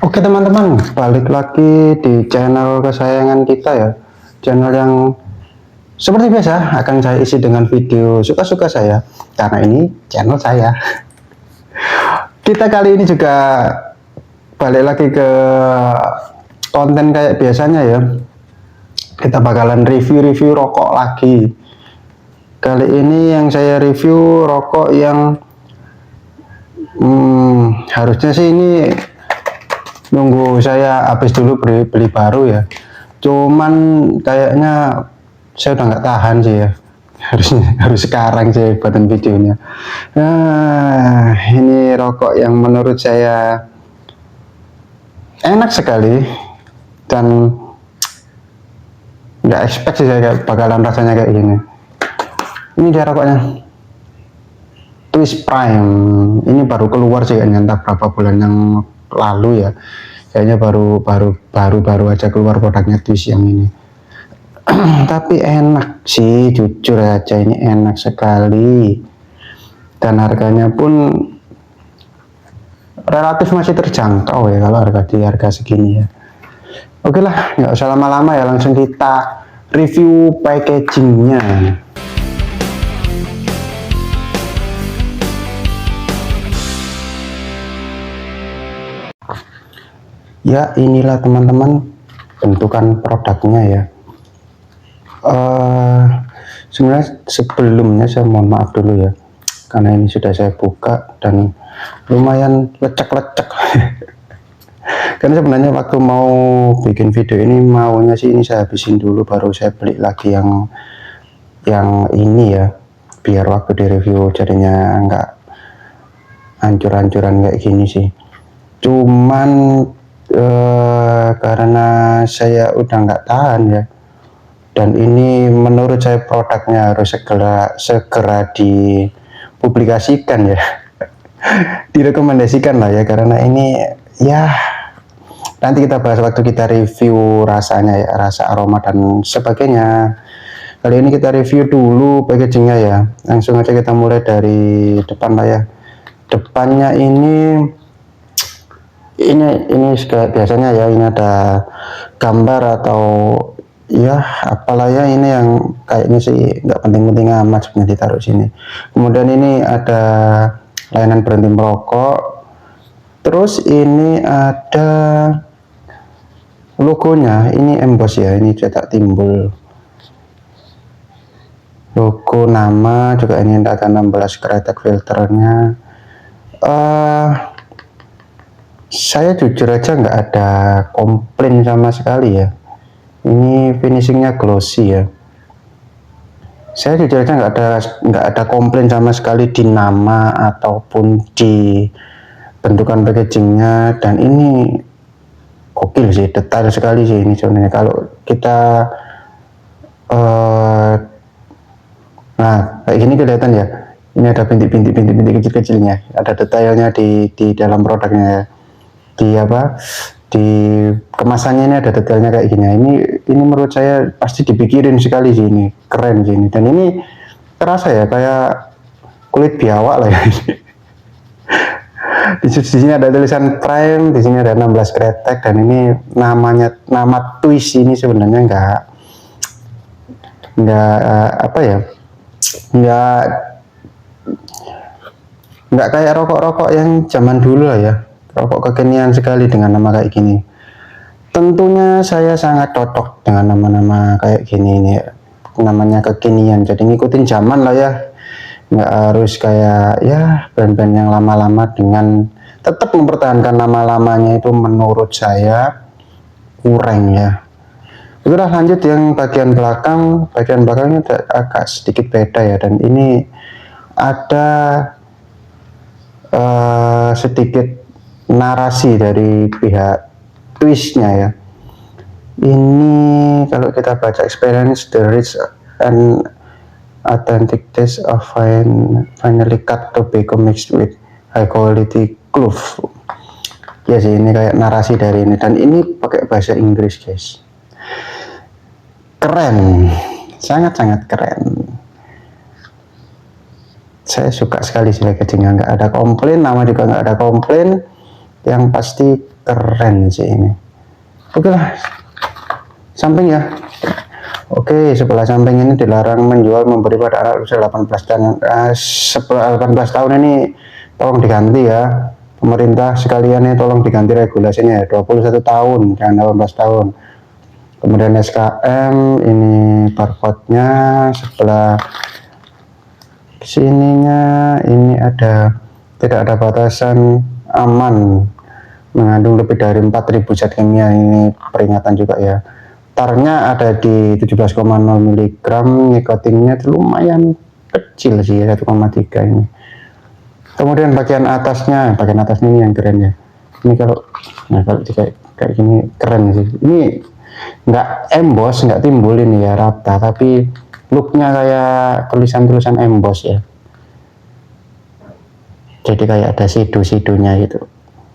Oke teman-teman, balik lagi di channel kesayangan kita ya. Channel yang seperti biasa akan saya isi dengan video suka-suka saya, karena ini channel saya. Kita kali ini juga balik lagi ke konten kayak biasanya ya. Kita bakalan review-review rokok lagi. Kali ini yang saya review rokok yang harusnya sih ini nunggu saya habis dulu beli baru ya, cuman kayaknya saya udah nggak tahan sih ya, harus sekarang sih buatan videonya. Nah, ini rokok yang menurut saya enak sekali dan nggak expect sih saya bakalan rasanya kayak gini. Ini dia rokoknya, Twist Prime. Ini baru keluar sih kayaknya, entah berapa bulan yang lalu ya, kayaknya baru aja keluar produknya Twist yang ini. Tapi enak sih, jujur aja ini enak sekali, dan harganya pun relatif masih terjangkau ya kalau harga segini ya. Oke lah, nggak usah lama-lama ya, langsung kita review packagingnya. Ya inilah teman-teman bentukan produknya ya. Sebenarnya sebelumnya saya mohon maaf dulu ya, karena ini sudah saya buka dan lumayan lecek-lecek. Karena sebenarnya waktu mau bikin video ini maunya sih ini saya habisin dulu, baru saya beli lagi yang ini ya, biar waktu di review jadinya nggak hancur-hancuran kayak gini sih. Cuman karena saya udah nggak tahan ya, dan ini menurut saya produknya harus segera dipublikasikan ya. Direkomendasikan lah ya, karena ini ya nanti kita bahas waktu kita review rasanya ya, rasa, aroma dan sebagainya. Kali ini kita review dulu packagingnya ya. Langsung aja kita mulai dari depan lah ya. Depannya ini kayak biasanya ya, ini ada gambar atau ya apalah ya, ini yang kayaknya sih nggak penting-penting amat sebenarnya ditaruh sini. Kemudian ini ada layanan berhenti merokok, terus ini ada logonya, ini emboss ya, ini cetak timbul logo, nama juga, ini ada 16 kretek filternya. Saya jujur aja nggak ada komplain sama sekali ya. Ini finishingnya glossy ya. Saya jujur aja nggak ada komplain sama sekali di nama ataupun di bentukan packagingnya, dan ini gokil sih, detail sekali sih ini sebenarnya. Kalau kita nah kayak gini kelihatan ya, ini ada bintik-bintik kecil-kecilnya, ada detailnya di dalam produknya ya. Di kemasannya ini ada detailnya kayak gini. Ini menurut saya pasti dipikirin sekali sih, ini keren sih ini, dan ini terasa ya kayak kulit biawak lah ya. Di sini ada tulisan Prime, di sini ada 16 kretek, dan ini nama Twist ini sebenarnya nggak apa ya, nggak kayak rokok-rokok yang zaman dulu lah ya, rokok kekinian sekali dengan nama kayak gini. Tentunya saya sangat cocok dengan nama-nama kayak gini ini ya, namanya kekinian, jadi ngikutin zaman lah ya, nggak harus kayak ya brand-brand yang lama-lama, dengan tetap mempertahankan nama-lamanya itu menurut saya kurang ya. Udah lanjut yang bagian belakangnya agak sedikit beda ya, dan ini ada sedikit narasi dari pihak Twistnya ya. Ini kalau kita baca, experience the rich and authentic taste of finally cut tobacco mixed with high quality clove. Ya sih, ini kayak narasi dari ini, dan ini pakai bahasa Inggris guys. Keren, sangat-sangat keren. Saya suka sekali sih packagingnya, nggak ada komplain, nama juga nggak ada komplain. yang pasti keren sih ini. Oke lah, samping ya. Oke, sebelah samping ini dilarang menjual memberi pada anak usia 18 dan 18 tahun ini tolong diganti ya. Pemerintah sekalian ini tolong diganti regulasinya ya, 21 tahun jangan 18 tahun. Kemudian SKM ini barcode-nya, sebelah sininya ini ada tidak ada batasan, aman, mengandung lebih dari 4.000 zat kimia, ini peringatan juga ya. Tarnya ada di 17,0 mg, nikotinnya lumayan kecil sih, 1,3 ini. Kemudian bagian atasnya ini yang keren ya. Ini kalau kayak gini keren sih. Ini nggak emboss, nggak timbul ini ya, rata, tapi looknya kayak tulisan-tulisan emboss ya. Jadi kayak ada sidu-sidunya gitu.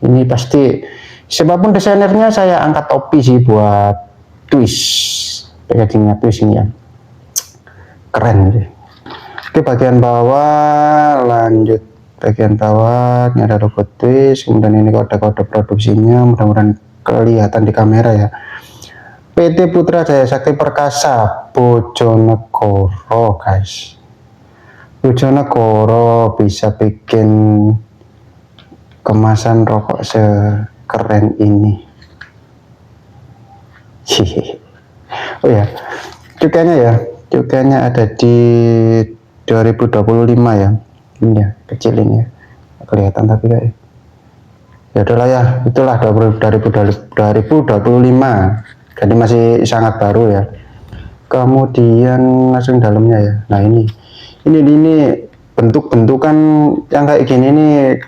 Ini pasti, siapapun desainernya saya angkat topi sih buat twist, packagingnya twist ini ya, keren sih. Oke, bagian bawah, lanjut bagian bawah ini ada logo twist, kemudian ini kode-kode produksinya, mudah-mudahan kelihatan di kamera ya. PT Putra Jaya Sakti Perkasa, Bojonegoro guys. Bojonegoro bisa bikin kemasan rokok sekeren ini. Oh ya, cukainya ada di 2025 ya. Ini ya, kecil ini ya, kelihatan tapi kayak ya udahlah ya, itulah 2025, jadi masih sangat baru ya. Kemudian langsung dalamnya ya. Nah ini bentuk-bentukan yang kayak gini nih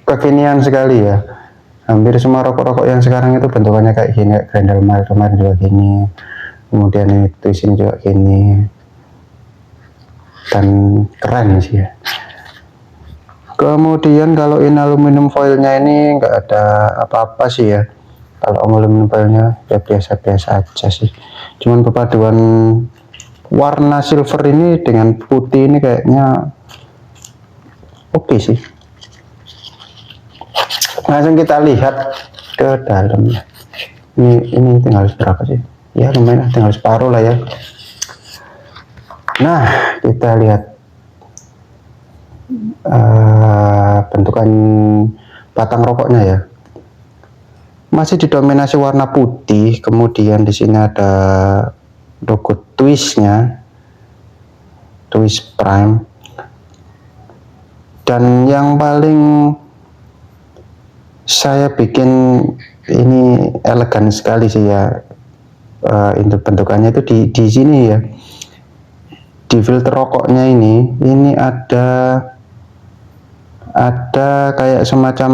kekinian sekali ya. Hampir semua rokok-rokok yang sekarang itu bentukannya kayak gini, Grendel Mild kemarin juga gini, kemudian ini twist ini juga gini, dan keren sih ya. Kemudian kalau ini aluminium foilnya ini nggak ada apa-apa sih ya. Kalau aluminium foilnya ya biasa-biasa aja sih, cuman perpaduan warna silver ini dengan putih ini kayaknya oke sih. Langsung kita lihat ke dalamnya. Ini tinggal berapa sih ya, lumayan tinggal separuh lah ya. Nah kita lihat bentukan batang rokoknya ya, masih didominasi warna putih. Kemudian di sini ada logo twistnya, twist prime, dan yang paling saya bikin ini elegan sekali sih ya, untuk bentukannya itu di sini ya, di filter rokoknya ini ada kayak semacam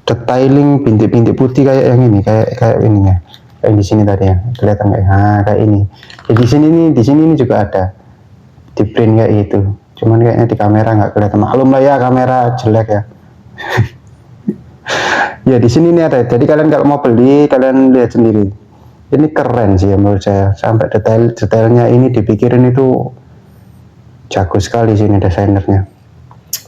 detailing bintik-bintik putih kayak yang ini, kayak ininya, kayak di sini tadi ya, kelihatan nggak? Nah kayak ini. Jadi di sini ini juga ada di print kayak gitu, cuman kayaknya di kamera nggak kelihatan, maklum lah ya, kamera jelek ya. Ya di sini ini ada, jadi kalian kalau mau beli kalian lihat sendiri. Ini keren sih ya menurut saya, sampai detailnya ini dipikirin, itu jago sekali sih ini desainernya.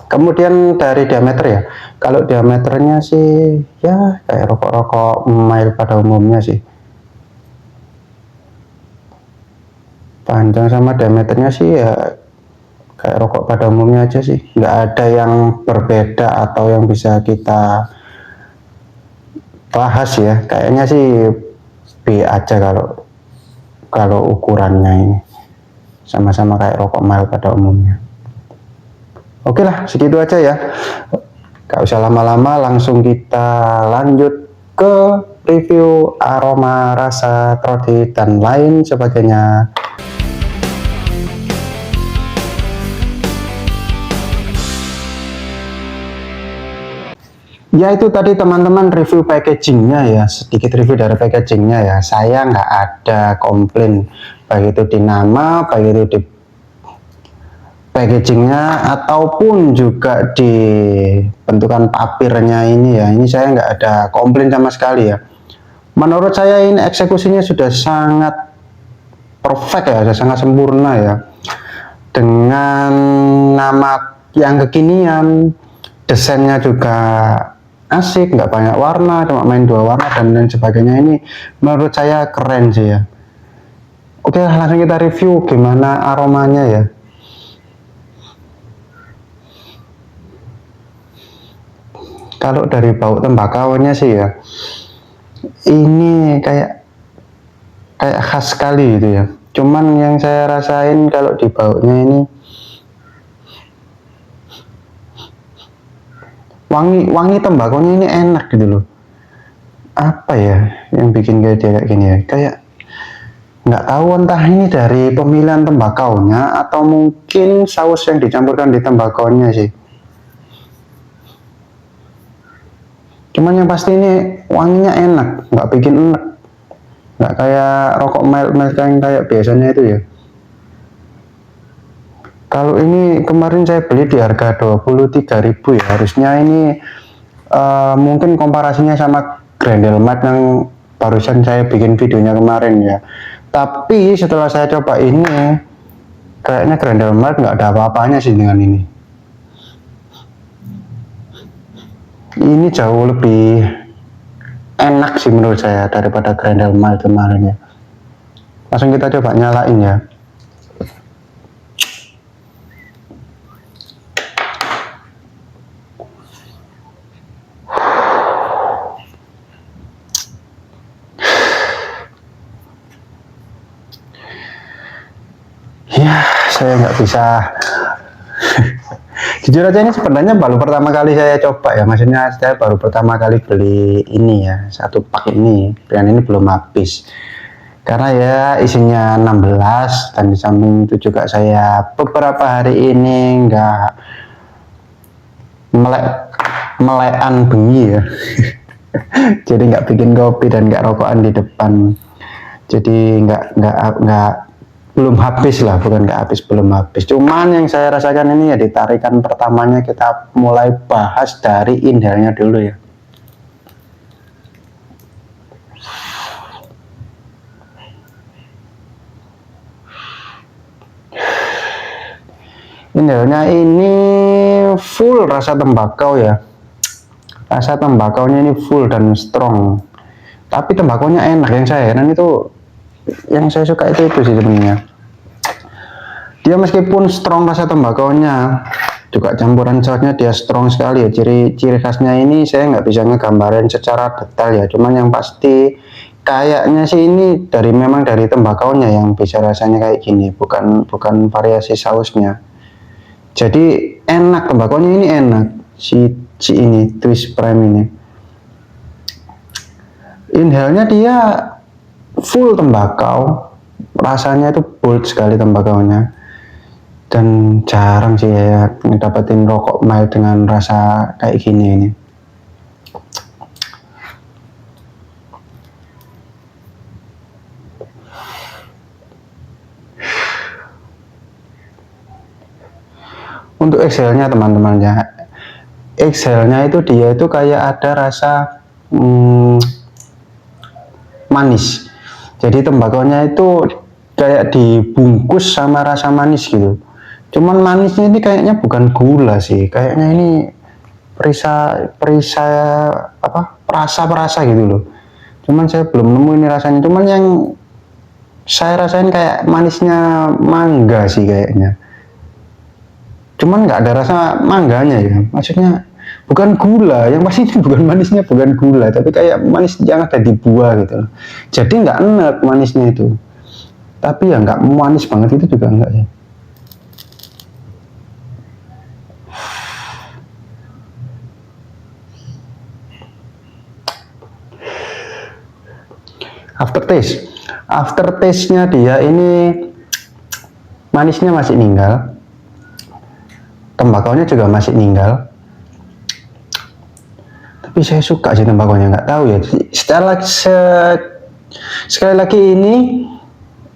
Kemudian dari diameter ya, kalau diameternya sih ya kayak rokok-rokok mild pada umumnya sih, panjang sama diameternya sih ya kayak rokok pada umumnya aja sih, nggak ada yang berbeda atau yang bisa kita bahas ya. Kayaknya sih B aja kalau ukurannya ini, sama-sama kayak rokok mild pada umumnya. Oke lah, segitu aja ya, gak usah lama-lama, langsung kita lanjut ke review aroma, rasa, trodi, dan lain sebagainya. Ya itu tadi teman-teman review packagingnya ya, sedikit review dari packagingnya ya. Saya nggak ada komplain, baik itu di nama, baik itu di packagingnya, ataupun juga di bentukan papirnya ini ya. Ini saya nggak ada komplain sama sekali ya. Menurut saya ini eksekusinya sudah sangat perfect ya, sudah sangat sempurna ya. Dengan nama yang kekinian, desainnya juga asik, nggak banyak warna, cuma main 2 warna dan lain sebagainya. Ini menurut saya keren sih ya. Oke, langsung kita review gimana aromanya ya. Kalau dari bau tembakaunya sih ya, ini kayak khas sekali gitu ya. Cuman yang saya rasain kalau di baunya ini wangi tembakaunya ini enak gitu loh. Apa ya yang bikin kayak gini ya, kayak nggak tahu entah ini dari pemilihan tembakaunya atau mungkin saus yang dicampurkan di tembakaunya sih. Cuman yang pasti ini wanginya enak, nggak bikin enak, nggak kayak rokok mild yang kayak biasanya itu ya. Kalau ini kemarin saya beli di harga 23.000 ya, harusnya ini mungkin komparasinya sama Grendelmart yang barusan saya bikin videonya kemarin ya. Tapi setelah saya coba ini, kayaknya Grendelmart nggak ada apa-apanya sih dengan ini. Ini jauh lebih enak sih menurut saya daripada Grendelmart kemarin ya. Langsung kita coba nyalain ya. Ya, saya nggak bisa. Jujur aja ini sebenarnya baru pertama kali saya coba ya, maksudnya saya baru pertama kali beli ini ya, 1 pak ini, dan ini belum habis. Karena ya isinya 16 dan di samping itu juga saya beberapa hari ini nggak melekan bengi ya. Jadi nggak bikin kopi dan nggak rokokan di depan. Jadi nggak belum habis lah, bukan nggak habis, belum habis. Cuman yang saya rasakan ini ya di tarikan pertamanya kita mulai bahas dari inhalnya dulu ya. Inhalnya ini full rasa tembakau ya. Rasa tembakaunya ini full dan strong. Tapi tembakaunya enak, yang saya heran itu, yang saya suka itu sih sebenarnya. Dia meskipun strong rasa tembakaunya, juga campuran sausnya dia strong sekali ya. Ciri khasnya ini saya nggak bisa ngegambarin secara detail ya. Cuman yang pasti kayaknya sih ini memang dari tembakaunya yang bisa rasanya kayak gini, bukan variasi sausnya. Jadi enak, tembakaunya ini enak. Si ini Twist Prime ini. Inhalnya dia full tembakau, rasanya itu bold sekali tembakaunya. Dan jarang sih ya ngedapetin rokok mild dengan rasa kayak gini ini. Untuk exhalnya teman-teman ya, exhalnya itu dia itu kayak ada rasa manis. Jadi tembakaunya itu kayak dibungkus sama rasa manis gitu. Cuman manisnya ini kayaknya bukan gula sih, kayaknya ini perasa gitu loh. Cuman saya belum nemu ini rasanya. Cuman yang saya rasain kayak manisnya mangga sih kayaknya. Cuman nggak ada rasa mangganya ya, maksudnya bukan gula, yang pasti bukan manisnya, bukan gula, tapi kayak manis yang ada di buah gitu loh. Jadi nggak enak manisnya itu, tapi ya nggak manis banget itu juga enggak ya. Aftertaste-nya dia ini manisnya masih ninggal, tembakaunya juga masih ninggal, tapi saya suka sih tembakaunya, nggak tahu ya. Sekali lagi ini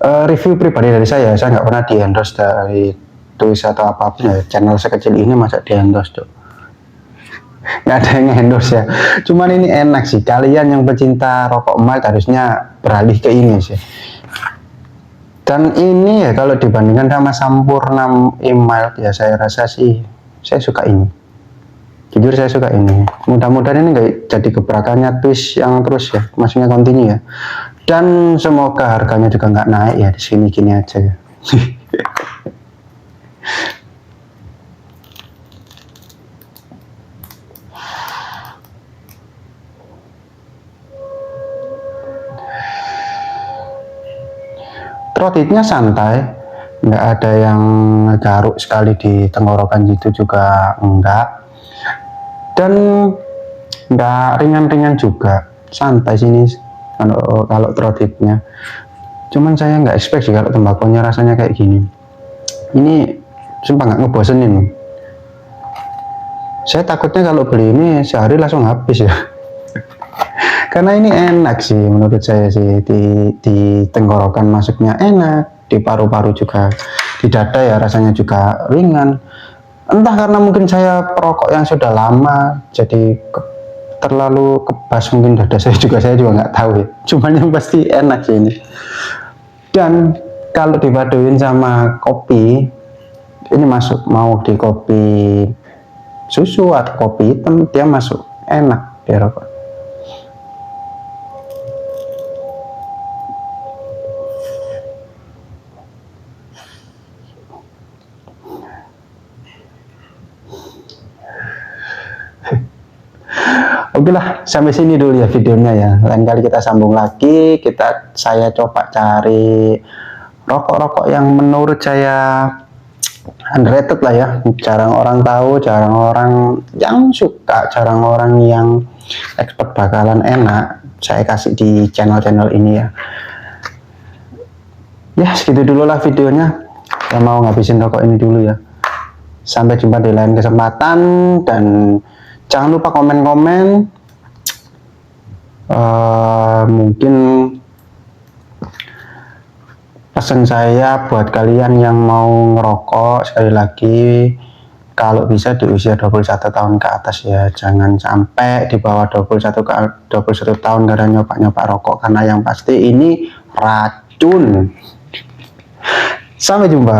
review pribadi dari saya nggak pernah di endorse dari Twist atau apapun ya. Channel sekecil ini masa di endorse tuh, nggak ada yang endorse ya. Cuman ini enak sih, kalian yang pecinta rokok mild harusnya beralih ke ini sih. Dan ini ya kalau dibandingkan sama Sampurna mild ya, saya rasa sih saya suka ini. Jujur saya suka ini. Mudah-mudahan ini nggak jadi gebrakannya twist yang terus ya, maksudnya continue ya. Dan semoga harganya juga nggak naik ya, di sini gini aja ya. Throat-nya santai, nggak ada yang garuk sekali di tenggorokan gitu juga enggak, dan nggak ringan-ringan juga, santai sini kalau throat-nya. Cuman saya nggak expect sih kalau tembakonya rasanya kayak gini. Ini sumpah nggak ngebosenin. Saya takutnya kalau beli ini sehari langsung habis ya. Karena ini enak sih menurut saya sih, di tenggorokan masuknya enak, di paru-paru juga, di dada ya rasanya juga ringan. Entah karena mungkin saya perokok yang sudah lama jadi terlalu kebas mungkin dada saya juga nggak tahu ya. Cuman yang pasti enak sih ini. Dan kalau dipaduin sama kopi, ini masuk, mau di kopi susu atau kopi hitam dia masuk, enak dia rokok. Oke lah, sampai sini dulu ya videonya ya. Lain kali kita sambung lagi. Saya coba cari rokok-rokok yang menurut saya underrated lah ya. Jarang orang tahu, jarang orang yang suka, jarang orang yang expert bakalan enak. Saya kasih di channel-channel ini ya. Ya segitu dulu lah videonya. Saya mau ngabisin rokok ini dulu ya. Sampai jumpa di lain kesempatan, dan jangan lupa komen-komen. Mungkin pesan saya buat kalian yang mau ngerokok, sekali lagi kalau bisa di usia 21 tahun ke atas ya, jangan sampai di bawah 21 tahun karena nyoba-nyoba rokok, karena yang pasti ini racun. Sampai jumpa.